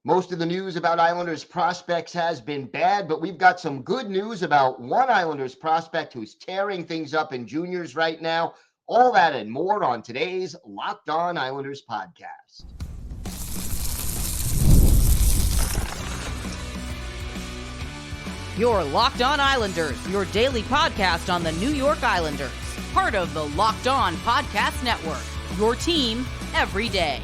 Most of the news about Islanders prospects has been bad, but we've got some good news about one Islanders prospect who's tearing things up in juniors right now. All that and more on today's Locked On Islanders podcast. Your Locked On Islanders, your daily podcast on the New York Islanders. Part of the Locked On Podcast Network, your team every day.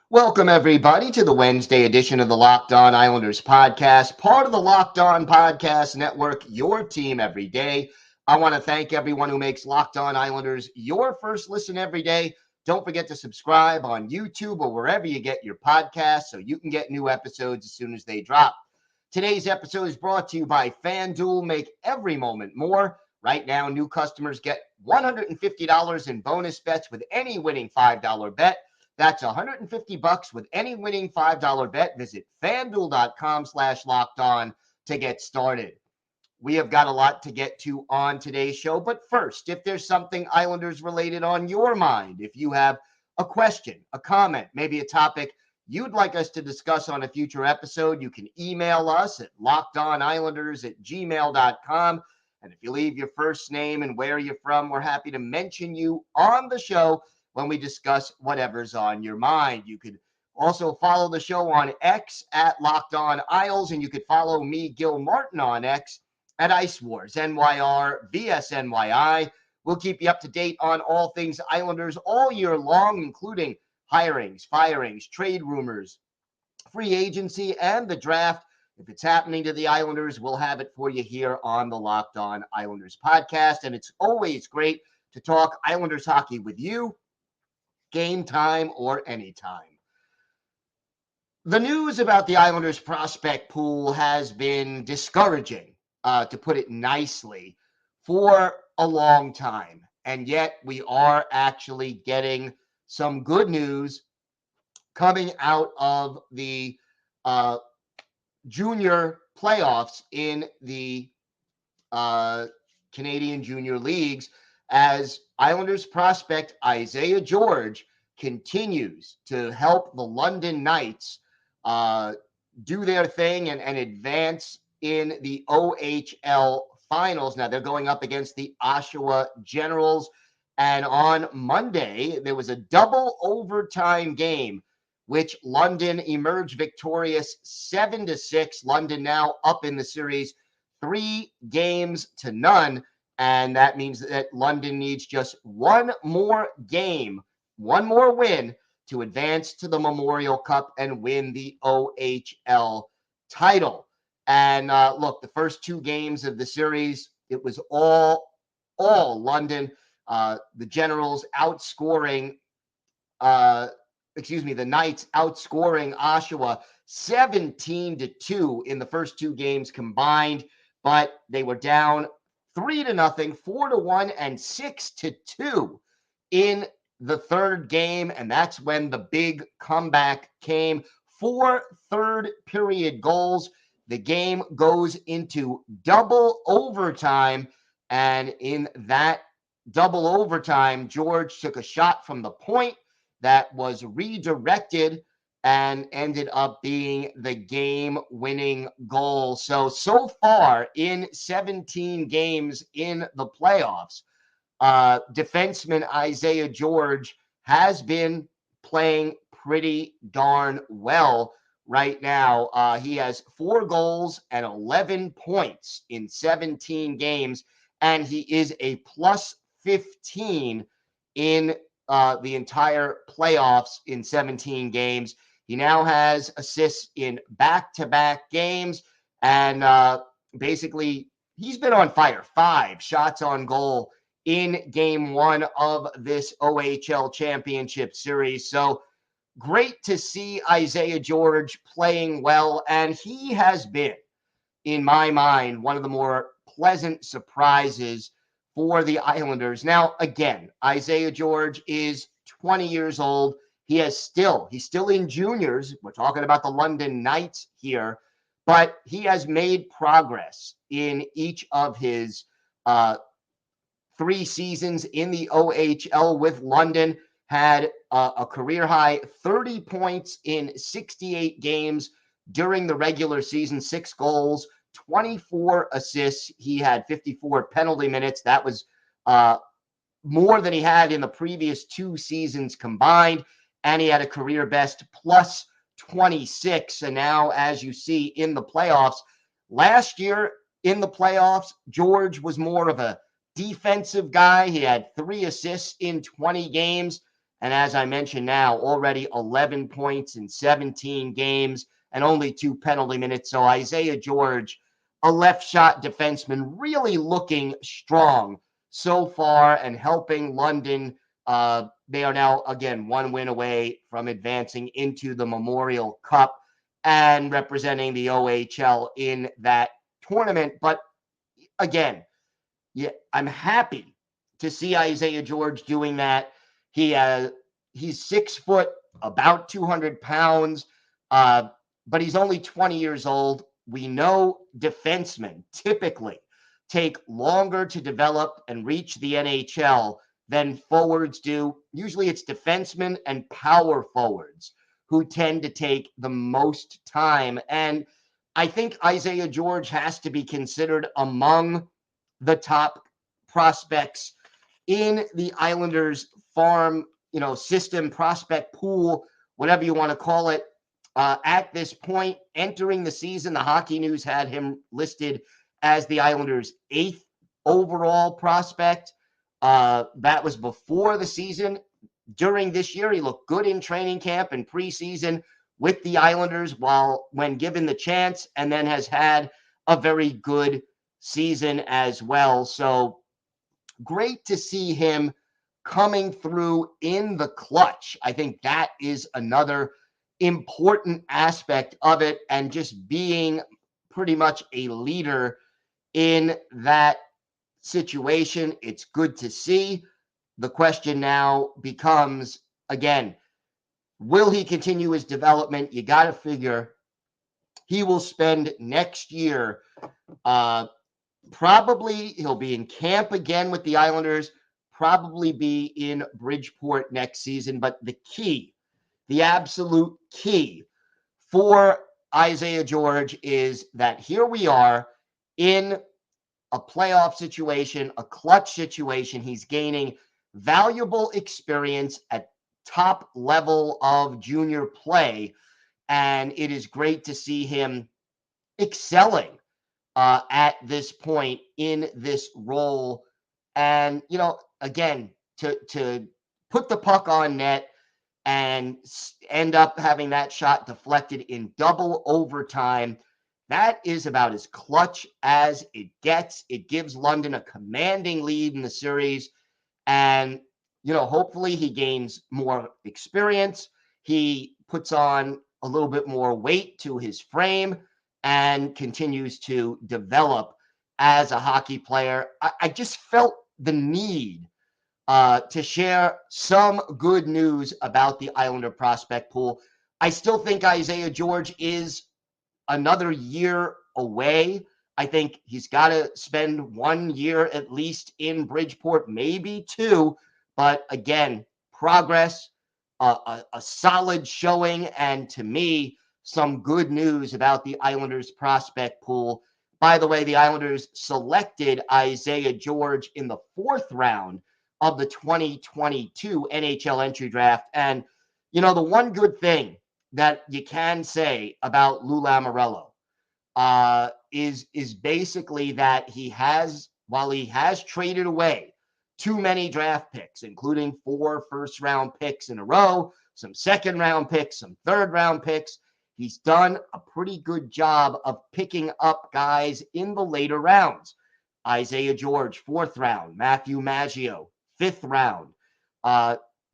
Welcome, everybody, to the Wednesday edition of the Locked On Islanders podcast, part of the Locked On Podcast Network, your team every day. I want to thank everyone who makes Locked On Islanders your first listen every day. Don't forget to subscribe on YouTube or wherever you get your podcasts so you can get new episodes as soon as they drop. Today's episode is brought to you by FanDuel. Make every moment more. Right now, new customers get $150 in bonus bets with any winning $5 bet. That's $150 with any winning $5 bet. Visit FanDuel.com/LockedOn to get started. We have got a lot to get to on today's show. But first, if there's something Islanders related on your mind, if you have a question, a comment, maybe a topic you'd like us to discuss on a future episode, you can email us at lockedonislanders@gmail.com. And if you leave your first name and where you're from, we're happy to mention you on the show when we discuss whatever's on your mind. You could also follow the show on X at Locked On Isles, and you could follow me, Gil Martin, on X at Ice Wars, NYR, VSNYI. We'll keep you up to date on all things Islanders all year long, including hirings, firings, trade rumors, free agency, and the draft. If it's happening to the Islanders, we'll have it for you here on the Locked On Islanders podcast. And it's always great to talk Islanders hockey with you, game time or anytime. The news about the Islanders prospect pool has been discouraging, to put it nicely, for a long time. And yet we are actually getting some good news coming out of the junior playoffs in the Canadian junior leagues, as Islanders prospect Isaiah George continues to help the London Knights do their thing and advance in the OHL finals. Now they're going up against the Oshawa Generals. And on Monday, there was a double overtime game, which London emerged victorious 7-6. London now up in the series 3-0. And that means that London needs just one more game, one more win to advance to the Memorial Cup and win the OHL title. And look, the first two games of the series, it was all London. The Generals outscoring, the Knights outscoring Oshawa 17-2 in the first two games combined, but they were down 3-0, 4-1, and 6-2 in the third game, and that's when the big comeback came. 4 third-period goals. The game goes into double overtime, and in that double overtime, George took a shot from the point that was redirected and ended up being the game-winning goal. So far in 17 games in the playoffs, defenseman Isaiah George has been playing pretty darn well right now. He has 4 goals and 11 points in 17 games, and he is a plus 15 in the entire playoffs in 17 games. He now has assists in back-to-back games, and basically he's been on fire. 5 shots on goal in game 1 of this OHL championship series. So great to see Isaiah George playing well, and he has been, in my mind, one of the more pleasant surprises for the Islanders. Now, again, Isaiah George is 20 years old. He's still in juniors. We're talking about the London Knights here, but he has made progress in each of his 3 seasons in the OHL with London. had a career high 30 points in 68 games during the regular season, 6 goals, 24 assists. He had 54 penalty minutes. That was more than he had in the previous 2 seasons combined. And he had a career best plus 26. And now, as you see in the playoffs, last year in the playoffs, George was more of a defensive guy. He had 3 assists in 20 games. And as I mentioned now, already 11 points in 17 games and only 2 penalty minutes. So Isaiah George, a left shot defenseman, really looking strong so far and helping London. They are now, again, 1 win away from advancing into the Memorial Cup and representing the OHL in that tournament. But again, yeah, I'm happy to see Isaiah George doing that. He's 6 foot, about 200 pounds, but he's only 20 years old. We know defensemen typically take longer to develop and reach the NHL than forwards do. Usually it's defensemen and power forwards who tend to take the most time. And I think Isaiah George has to be considered among the top prospects in the Islanders farm, system, prospect pool, whatever you want to call it. At this point, entering the season, the Hockey News had him listed as the Islanders' 8th overall prospect. That was before the season. During this year, he looked good in training camp and preseason with the Islanders when given the chance, and then has had a very good season as well. So great to see him coming through in the clutch. I think that is another important aspect of it, and just being pretty much a leader in that situation. It's good to see. The question now becomes, again, will he continue his development? You got to figure he will spend next year, probably he'll be in camp again with the Islanders, probably be in Bridgeport next season. But the absolute key for Isaiah George is that here we are in a playoff situation, a clutch situation. He's gaining valuable experience at top level of junior play, and it is great to see him excelling at this point in this role. And, again, to put the puck on net and end up having that shot deflected in double overtime, that is about as clutch as it gets. It gives London a commanding lead in the series. And, hopefully he gains more experience. He puts on a little bit more weight to his frame and continues to develop as a hockey player. I just felt the need to share some good news about the Islander prospect pool. I still think Isaiah George is another year away. I think he's got to spend 1 year at least in Bridgeport, maybe 2. But again, progress, a solid showing, and to me, some good news about the Islanders prospect pool. By the way, the Islanders selected Isaiah George in the 4th round of the 2022 NHL entry draft. And, the one good thing that you can say about Lou Lamoriello is basically that while he has traded away too many draft picks, including 4 first-round picks in a row, some second-round picks, some third-round picks, he's done a pretty good job of picking up guys in the later rounds. Isaiah George, 4th round. Matthew Maggio, 5th round.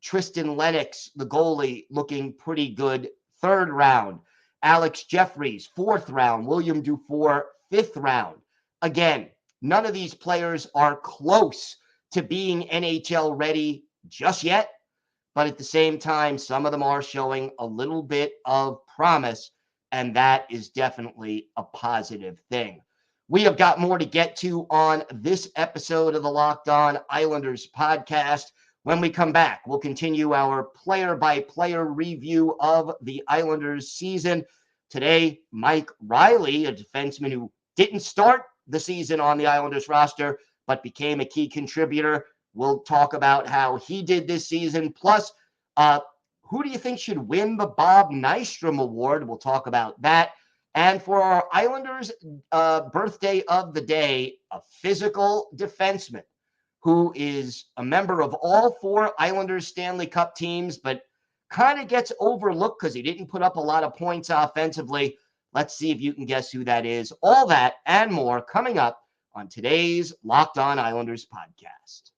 Tristan Lennox, the goalie, looking pretty good, 3rd round. Alex Jeffries, 4th round. William Dufour, 5th round. Again, none of these players are close to being NHL ready just yet, but at the same time, some of them are showing a little bit of promise, and that is definitely a positive thing. We have got more to get to on this episode of the Locked On Islanders podcast. When we come back, we'll continue our player-by-player review of the Islanders season. Today, Mike Reilly, a defenseman who didn't start the season on the Islanders roster, but became a key contributor. We'll talk about how he did this season. Plus, who do you think should win the Bob Nystrom Award? We'll talk about that. And for our Islanders birthday of the day, a physical defenseman who is a member of all 4 Islanders Stanley Cup teams, but kind of gets overlooked because he didn't put up a lot of points offensively. Let's see if you can guess who that is. All that and more coming up on today's Locked On Islanders podcast.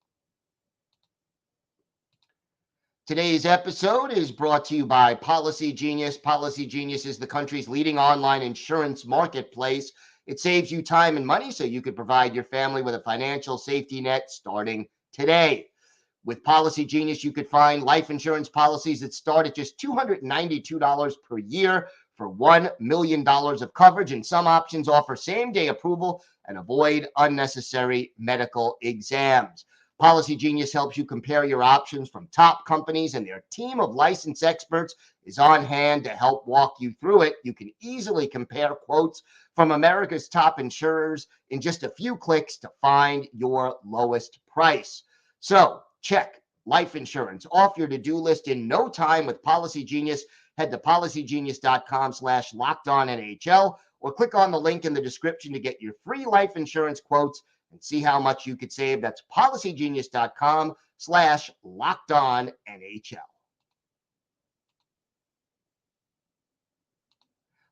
Today's episode is brought to you by Policygenius. Policygenius is the country's leading online insurance marketplace. It saves you time and money so you could provide your family with a financial safety net starting today. With Policygenius, you could find life insurance policies that start at just $292 per year for $1 million of coverage, and some options offer same-day approval and avoid unnecessary medical exams. Policygenius helps you compare your options from top companies, and their team of licensed experts is on hand to help walk you through it. You can easily compare quotes from America's top insurers in just a few clicks to find your lowest price. So check life insurance off your to-do list in no time with Policygenius. Head to policygenius.com/lockedonnhl or click on the link in the description to get your free life insurance quotes and see how much you could save. That's policygenius.com/lockedonnhl.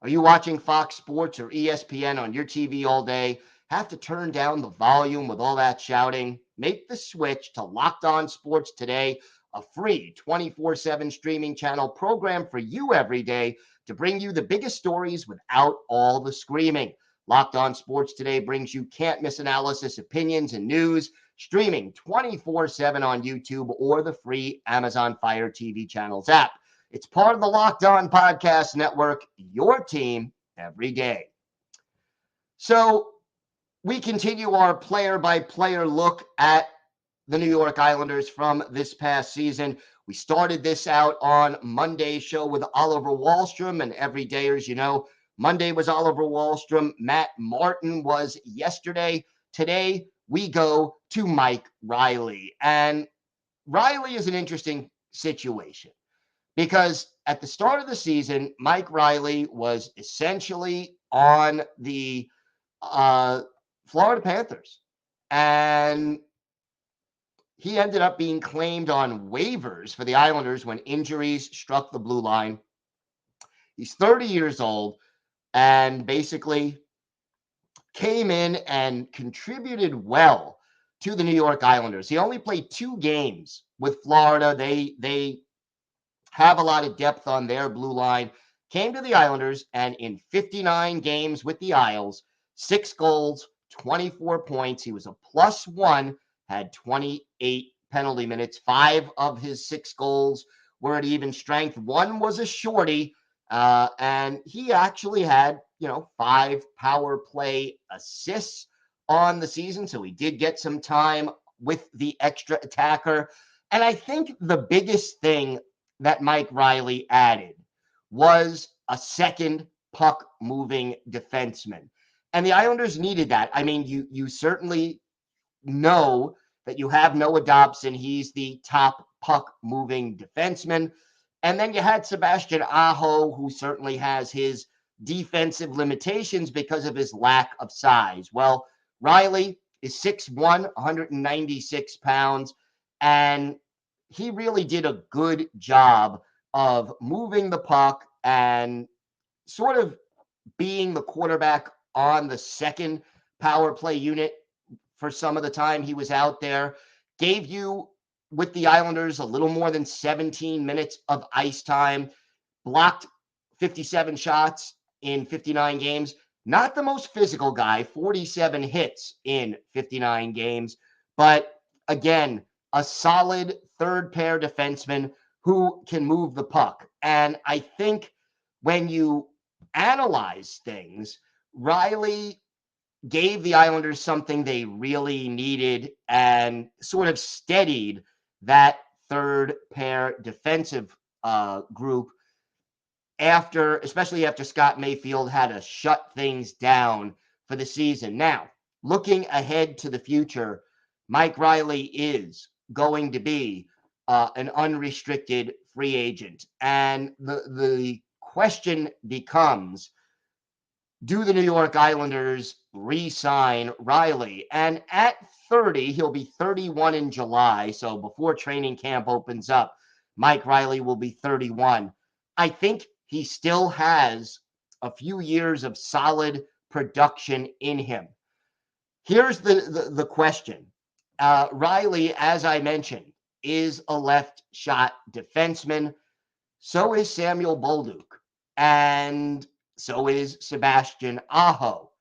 Are you watching Fox Sports or ESPN on your TV all day? Have to turn down the volume with all that shouting? Make the switch to Locked On Sports Today, a free 24/7 streaming channel programmed for you every day to bring you the biggest stories without all the screaming. Locked On Sports Today brings you can't-miss analysis, opinions, and news, streaming 24/7 on YouTube or the free Amazon Fire TV channels app. It's part of the Locked On Podcast Network, your team every day. So we continue our player-by-player look at the New York Islanders from this past season. We started this out on Monday's show with Oliver Wahlstrom, and every day, as you know, Monday was Oliver Wahlstrom. Matt Martin was yesterday. Today, we go to Mike Reilly. And Reilly is an interesting situation because at the start of the season, Mike Reilly was essentially on the Florida Panthers. And he ended up being claimed on waivers for the Islanders when injuries struck the blue line. He's 30 years old and basically came in and contributed well to the New York Islanders. He only played 2 games with Florida. They have a lot of depth on their blue line. Came to the Islanders, and in 59 games with the Isles, 6 goals, 24 points. He was a +1, had 28 penalty minutes. 5 of his 6 goals were at even strength. 1 was a shorty, and he actually had, 5 power play assists on the season. So he did get some time with the extra attacker. And I think the biggest thing that Mike Reilly added was a second puck-moving defenseman. And the Islanders needed that. I mean, you certainly know that you have Noah Dobson. He's the top puck-moving defenseman. And then you had Sebastian Aho, who certainly has his defensive limitations because of his lack of size. Well, Reilly is 6'1", 196 pounds, and he really did a good job of moving the puck and sort of being the quarterback on the second power play unit for some of the time he was out there. Gave you, with the Islanders, a little more than 17 minutes of ice time, blocked 57 shots in 59 games. Not the most physical guy, 47 hits in 59 games, but again, a solid third pair defenseman who can move the puck. And I think when you analyze things, Reilly gave the Islanders something they really needed and sort of steadied that third pair defensive group especially after Scott Mayfield had to shut things down for the season. Now, looking ahead to the future, Mike Reilly is going to be an unrestricted free agent. And the question becomes, do the New York Islanders re-sign Reilly? And at 30, he'll be 31 in July. So before training camp opens up, Mike Reilly will be 31. I think he still has a few years of solid production in him. Here's the question. Reilly, as I mentioned, is a left shot defenseman. So is Samuel Bolduc. And so is Sebastian Aho.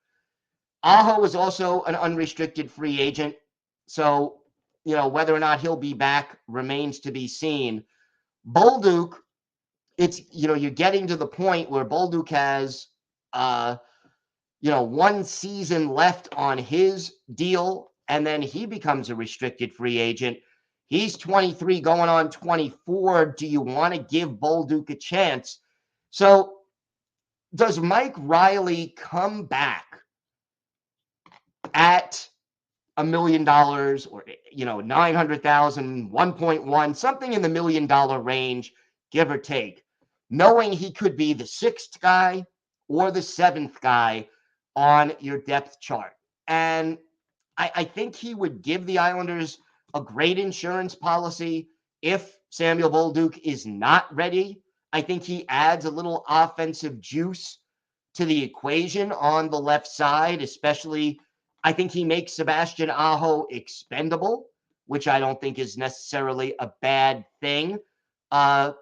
Aho is also an unrestricted free agent. So, whether or not he'll be back remains to be seen. Bolduc, you're getting to the point where Bolduc has, one season left on his deal, and then he becomes a restricted free agent. He's 23 going on 24. Do you want to give Bolduc a chance? So, does Mike Reilly come back at $1 million or 900,000, 1.1, something in the $1 million range, give or take, knowing he could be the sixth guy or the seventh guy on your depth chart? And I think he would give the Islanders a great insurance policy if Samuel Bolduc is not ready. I think he adds a little offensive juice to the equation on the left side, especially I think he makes Sebastian Aho expendable, which I don't think is necessarily a bad thing. The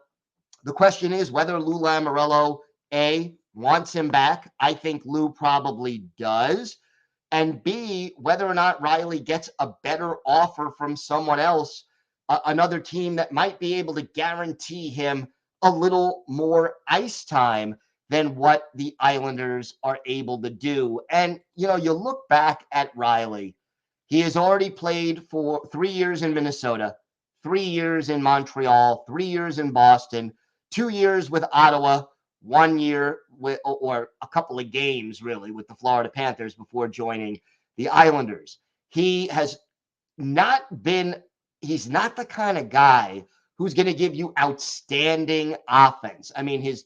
question is whether Lou Lamoriello, A, wants him back. I think Lou probably does. And B, whether or not Reilly gets a better offer from someone else, another team that might be able to guarantee him a little more ice time than what the Islanders are able to do. And, you look back at Reilly. He has already played for 3 years in Minnesota, 3 years in Montreal, 3 years in Boston, 2 years with Ottawa, 1 year with, or a couple of games really with the Florida Panthers before joining the Islanders. He's not the kind of guy who's going to give you outstanding offense. I mean, his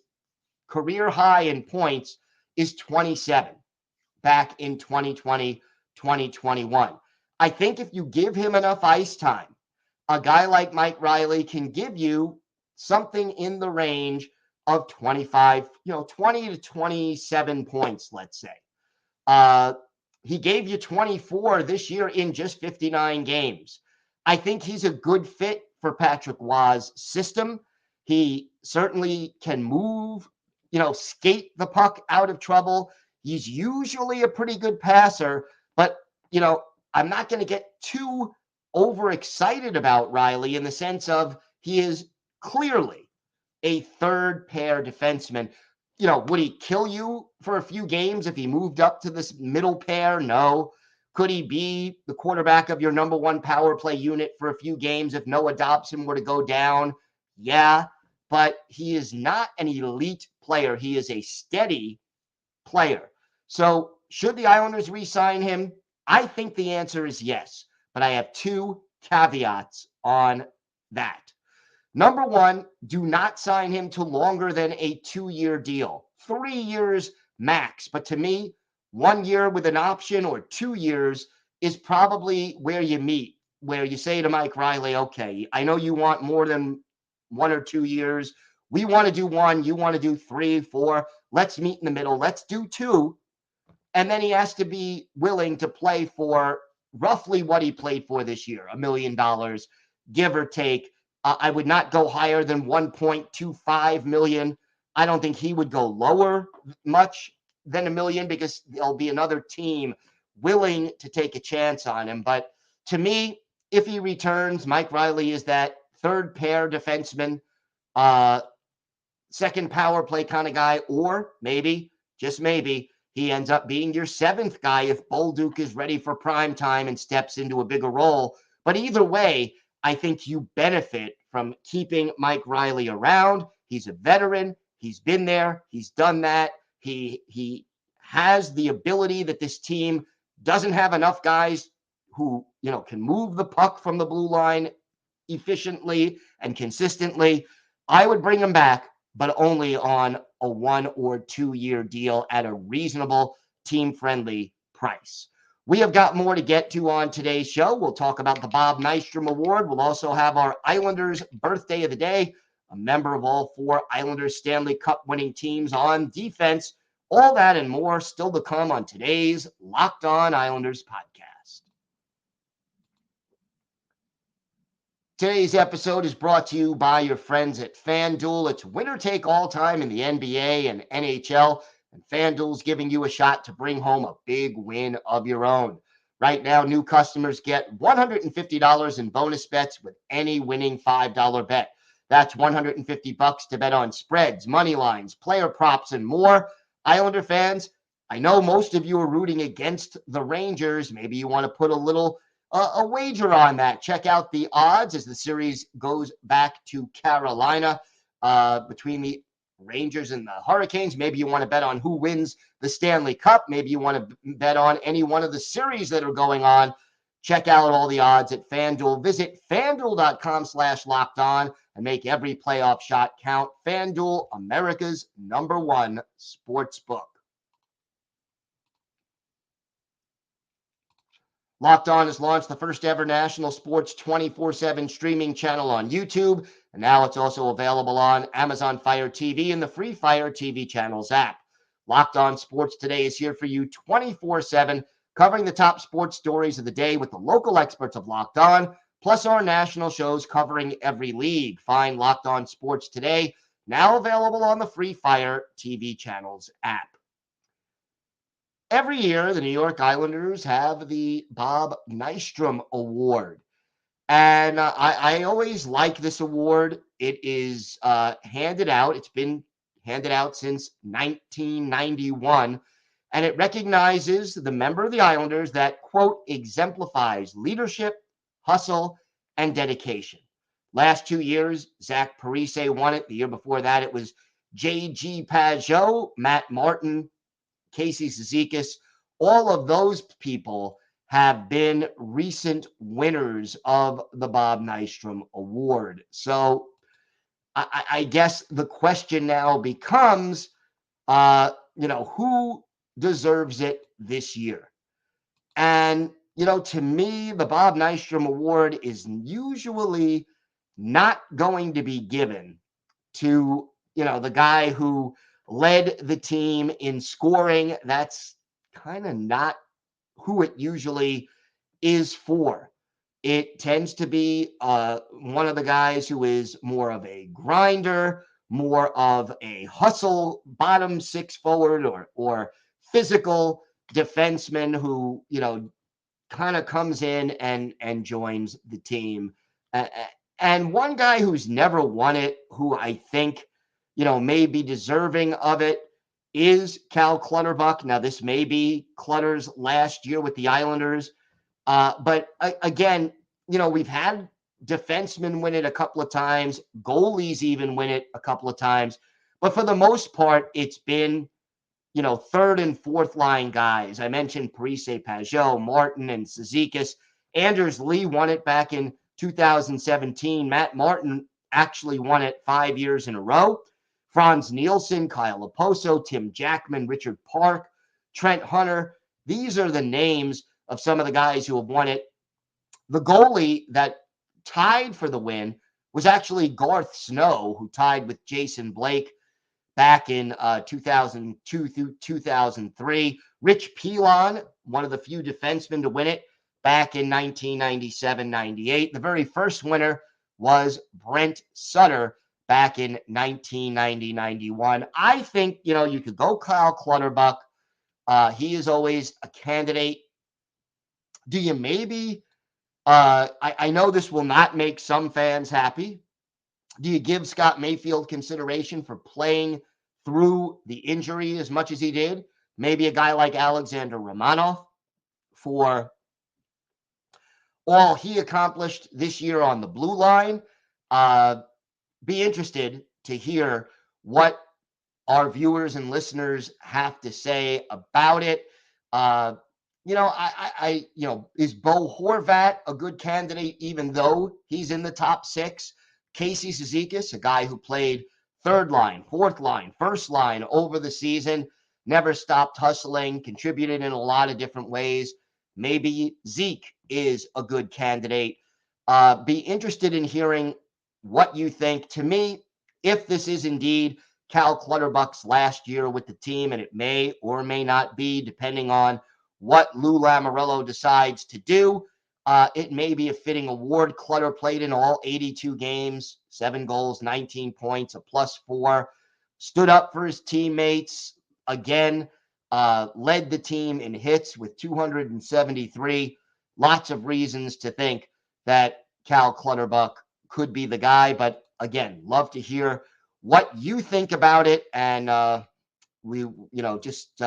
career high in points is 27 back in 2020, 2021. I think if you give him enough ice time, a guy like Mike Reilly can give you something in the range of 20 to 27 points, let's say. He gave you 24 this year in just 59 games. I think he's a good fit for Patrick Roy's system. He certainly can move, skate the puck out of trouble. He's usually a pretty good passer, but, I'm not going to get too overexcited about Reilly in the sense of he is clearly a third pair defenseman. Would he kill you for a few games if he moved up to this middle pair? No. Could he be the quarterback of your number one power play unit for a few games if Noah Dobson were to go down? Yeah, but he is not an elite player. He is a steady player. So should the Islanders re-sign him? I think the answer is yes, but I have two caveats on that. Number one, do not sign him to longer than a 2-year deal, 3 years max. But to me, 1 year with an option or 2 years is probably where you meet, where you say to Mike Reilly, okay, I know you want more than 1 or 2 years. We want to do 1. You want to do 3, 4. Let's meet in the middle. Let's do 2. And then he has to be willing to play for roughly what he played for this year, $1 million, give or take. I would not go higher than 1.25 million. I don't think he would go lower much than $1 million because there'll be another team willing to take a chance on him. But to me, if he returns, Mike Reilly is that third pair defenseman, second power play kind of guy, or maybe, just maybe, he ends up being your seventh guy if Bolduc is ready for prime time and steps into a bigger role. But either way, I think you benefit from keeping Mike Reilly around. He's a veteran. He's been there. He's done that. He has the ability that this team doesn't have enough guys who, can move the puck from the blue line efficiently and consistently. I would bring him back, but only on a 1 or 2 year deal at a reasonable, team-friendly price. We have got more to get to on today's show. We'll talk about the Bob Nystrom Award. We'll also have our Islanders birthday of the day, a member of all 4 Islanders Stanley Cup winning teams on defense. All that and more still to come on today's Locked On Islanders podcast. Today's episode is brought to you by your friends at FanDuel. It's winner take all time in the NBA and NHL, and FanDuel's giving you a shot to bring home a big win of your own. Right now, new customers get $150 in bonus bets with any winning $5 bet. That's $150 to bet on spreads, money lines, player props, and more. Islander fans, I know most of you are rooting against the Rangers. Maybe you want to put a wager on that. Check out the odds as the series goes back to Carolina between the Rangers and the Hurricanes. Maybe you want to bet on who wins the Stanley Cup. Maybe you want to bet on any one of the series that are going on. Check out all the odds at FanDuel. Visit FanDuel.com/lockedon and make every playoff shot count. FanDuel, America's #1 sportsbook. Locked On has launched the first ever national sports 24/7 streaming channel on YouTube, and now it's also available on Amazon Fire TV and the free Fire TV channels app. Locked On Sports Today is here for you 24/7, covering the top sports stories of the day with the local experts of Locked On, plus our national shows covering every league. Find Locked On Sports Today, now available on the free Fire TV channels app. Every year, the New York Islanders have the Bob Nystrom Award. And I always like this award. It is handed out. It's been handed out since 1991. And it recognizes the member of the Islanders that, quote, exemplifies leadership, hustle, and dedication. Last 2 years, Zach Parise won it. The year before that, it was J.G. Pajot, Matt Martin, Casey Cizikas. All of those people have been recent winners of the Bob Nystrom Award. So I guess the question now becomes, who deserves it this year? And, to me, the Bob Nystrom Award is usually not going to be given to, the guy who led the team in scoring. That's kind of not who it usually is for. It tends to be one of the guys who is more of a grinder, more of a hustle, bottom six forward or physical defenseman who, kind of comes in and joins the team. And one guy who's never won it, who I think, may be deserving of it, is Cal Clutterbuck. Now, this may be Clutter's last year with the Islanders. But again, we've had defensemen win it a couple of times. Goalies even win it a couple of times. But for the most part, it's been, third and fourth line guys. I mentioned Parise, Pajot, Martin, and Cizikas. Anders Lee won it back in 2017. Matt Martin actually won it 5 years in a row. Franz Nielsen, Kyle Oposo, Tim Jackman, Richard Park, Trent Hunter. These are the names of some of the guys who have won it. The goalie that tied for the win was actually Garth Snow, who tied with Jason Blake back in 2002 through 2003. Rich Pilon, one of the few defensemen to win it back in 1997-98. The very first winner was Brent Sutter back in 1990-91. I think, you could go Kyle Clutterbuck. He is always a candidate. Do you maybe, I know this will not make some fans happy. Do you give Scott Mayfield consideration for playing through the injury as much as he did? Maybe a guy like Alexander Romanov for all he accomplished this year on the blue line. Be interested to hear what our viewers and listeners have to say about it. Is Bo Horvat a good candidate, even though he's in the top 6? Casey Cizikas, a guy who played third line, fourth line, first line over the season, never stopped hustling, contributed in a lot of different ways. Maybe Zeke is a good candidate. Be interested in hearing what you think. To me, if this is indeed Cal Clutterbuck's last year with the team, and it may or may not be, depending on what Lou Lamoriello decides to do. It may be a fitting award. Clutter played in all 82 games, 7 goals, 19 points, a +4, stood up for his teammates, again, led the team in hits with 273. Lots of reasons to think that Cal Clutterbuck could be the guy, but again, love to hear what you think about it, and just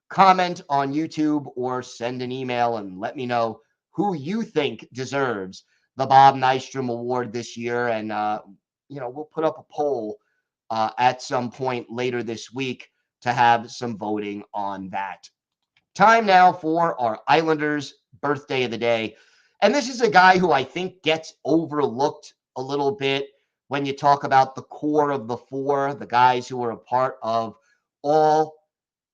comment on YouTube or send an email and let me know who you think deserves the Bob Nystrom Award this year, and we'll put up a poll at some point later this week to have some voting on that. Time now for our Islanders birthday of the day, and this is a guy who I think gets overlooked a little bit when you talk about the core of the 4, the guys who are a part of all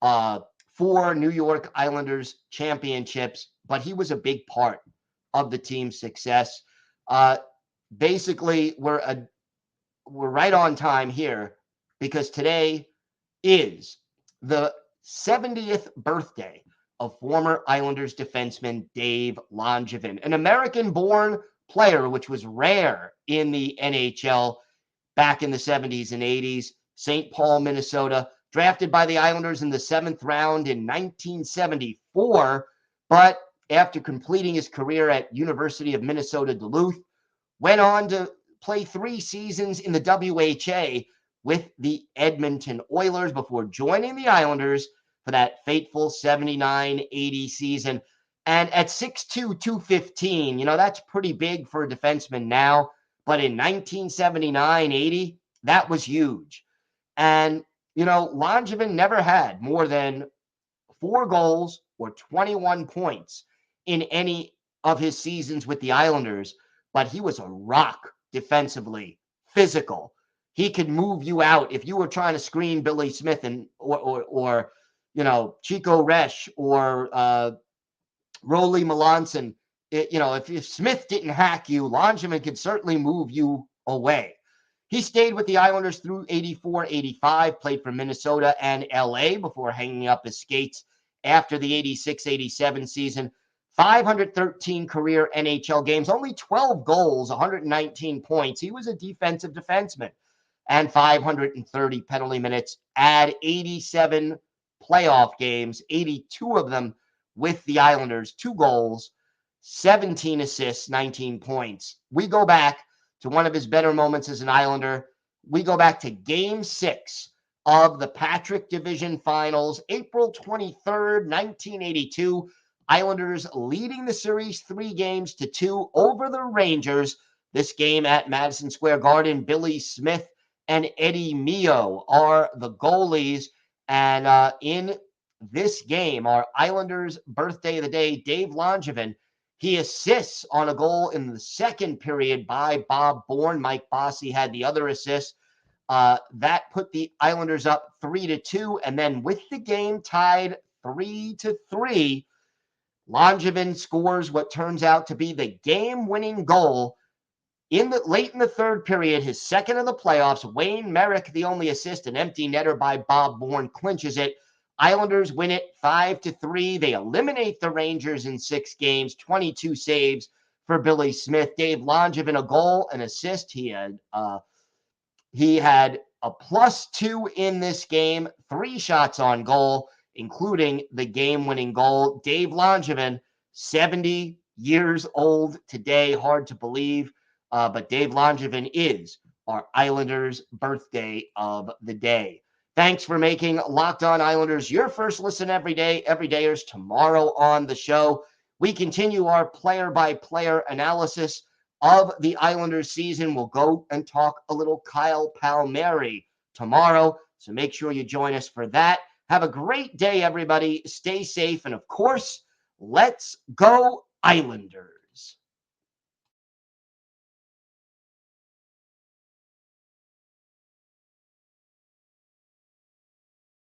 4 New York Islanders championships, but he was a big part of the team's success. Basically, we're right on time here because today is the 70th birthday of former Islanders defenseman Dave Langevin, an American-born player, which was rare in the NHL back in the 70s and 80s. St. Paul, Minnesota, drafted by the Islanders in the 7th round in 1974, but after completing his career at University of Minnesota Duluth, went on to play 3 seasons in the WHA with the Edmonton Oilers before joining the Islanders for that fateful 79-80 season. And at 6'2", 215, that's pretty big for a defenseman now, but in 1979-80, that was huge. And Langevin never had more than 4 goals or 21 points in any of his seasons with the Islanders, but he was a rock defensively, physical. He could move you out if you were trying to screen Billy Smith or Chico Resch or Rolly Melanson. If Smith didn't hack you, Langevin could certainly move you away. He stayed with the Islanders through 84-85, played for Minnesota and LA before hanging up his skates after the 86-87 season. 513 career NHL games, only 12 goals, 119 points. He was a defensive defenseman. And 530 penalty minutes, add 87 playoff games, 82 of them with the Islanders, 2 goals, 17 assists, 19 points. We go back to one of his better moments as an Islander. We go back to Game 6 of the Patrick Division Finals, April 23rd, 1982. Islanders leading the series 3-2 over the Rangers. This game at Madison Square Garden, Billy Smith and Eddie Mio are the goalies. And in this game, our Islanders birthday of the day, Dave Langevin, he assists on a goal in the second period by Bob Bourne. Mike Bossy had the other assist. That put the Islanders up 3-2. And then with the game tied 3-3, Langevin scores what turns out to be the game-winning goal late in the third period, his second of the playoffs. Wayne Merrick, the only assist, an empty netter by Bob Bourne, clinches it. Islanders win it 5-3. They eliminate the Rangers in 6 games, 22 saves for Billy Smith. Dave Langevin, a goal, an assist. He had a +2 in this game, 3 shots on goal, including the game-winning goal. Dave Langevin, 70 years old today. Hard to believe, but Dave Langevin is our Islanders birthday of the day. Thanks for making Locked On Islanders your first listen every day. Everydayers, tomorrow on the show, we continue our player-by-player analysis of the Islanders season. We'll go and talk a little Kyle Palmieri tomorrow. So make sure you join us for that. Have a great day, everybody. Stay safe. And of course, let's go Islanders.